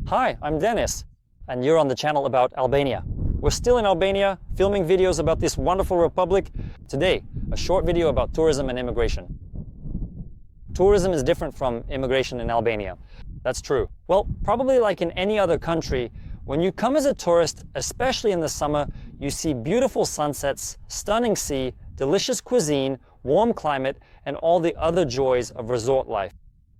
Hi, I'm Dennis, and you're on the channel about Albania. We're still in Albania, filming videos about this wonderful republic. Today, a short video about tourism and immigration. Tourism is different from immigration in Albania. That's true. Well, probably like in any other country, when you come as a tourist, especially in the summer, you see beautiful sunsets, stunning sea, delicious cuisine, warm climate, and all the other joys of resort life.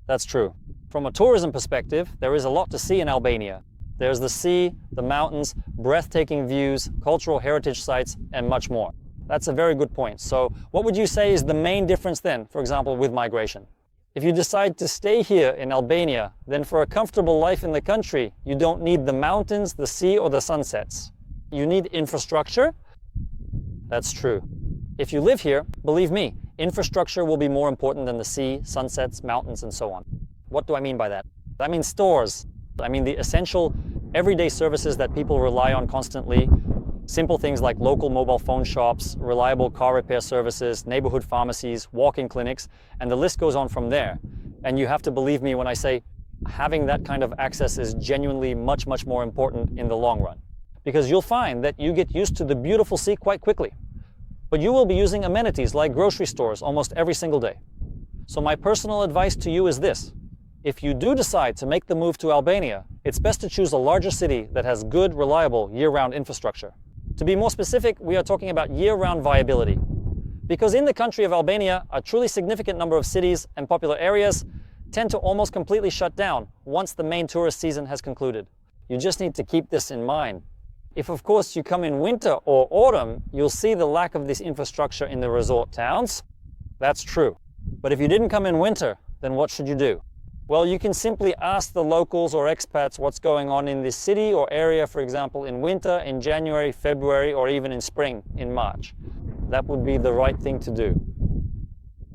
That's true. From a tourism perspective, there is a lot to see in Albania. There's the sea, the mountains, breathtaking views, cultural heritage sites, and much more. That's a very good point. So what would you say is the main difference then, for example, with migration? If you decide to stay here in Albania, then for a comfortable life in the country, you don't need the mountains, the sea, or the sunsets. You need infrastructure. That's true. If you live here, believe me, infrastructure will be more important than the sea, sunsets, mountains, and so on. What do I mean by that? I mean stores. I mean the essential everyday services that people rely on constantly. Simple things like local mobile phone shops, reliable car repair services, neighborhood pharmacies, walk-in clinics, and the list goes on from there. And you have to believe me when I say having that kind of access is genuinely much more important in the long run. Because you'll find that you get used to the beautiful sea quite quickly. But you will be using amenities like grocery stores almost every single day. So my personal advice to you is this. If you do decide to make the move to Albania, it's best to choose a larger city that has good, reliable, year-round infrastructure. To be more specific, we are talking about year-round viability. Because in the country of Albania, a truly significant number of cities and popular areas tend to almost completely shut down once the main tourist season has concluded. You just need to keep this in mind. If, of course, you come in winter or autumn, you'll see the lack of this infrastructure in the resort towns. That's true. But if you didn't come in winter, then what should you do? Well, you can simply ask the locals or expats what's going on in this city or area, for example, in winter, in January, February, or even in spring, in March. That would be the right thing to do.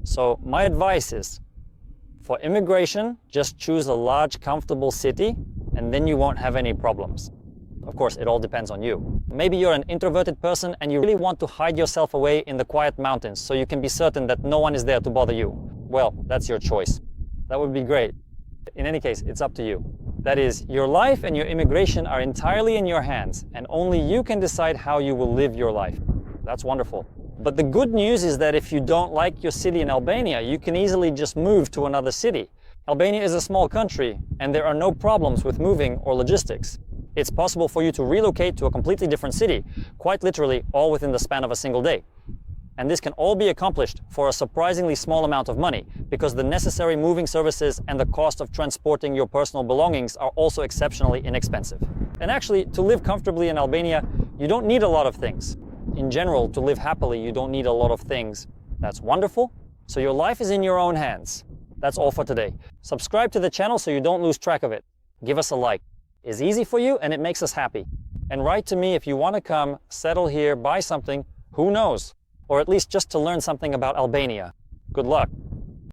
So my advice is, for immigration, just choose a large, comfortable city, and then you won't have any problems. Of course, it all depends on you. Maybe you're an introverted person and you really want to hide yourself away in the quiet mountains so you can be certain that no one is there to bother you. Well, that's your choice. That would be great. In any case, it's up to you. That is, your life and your immigration are entirely in your hands, and only you can decide how you will live your life. That's wonderful. But the good news is that if you don't like your city in Albania, you can easily just move to another city. Albania is a small country, and there are no problems with moving or logistics. It's possible for you to relocate to a completely different city, quite literally all within the span of a single day. And this can all be accomplished for a surprisingly small amount of money, because the necessary moving services and the cost of transporting your personal belongings are also exceptionally inexpensive. And actually, to live comfortably in Albania, you don't need a lot of things. In general, to live happily, you don't need a lot of things. That's wonderful. So your life is in your own hands. That's all for today. Subscribe to the channel so you don't lose track of it. Give us a like. It's easy for you and it makes us happy. And write to me if you want to come, settle here, buy something, who knows? Or at least just to learn something about Albania. Good luck.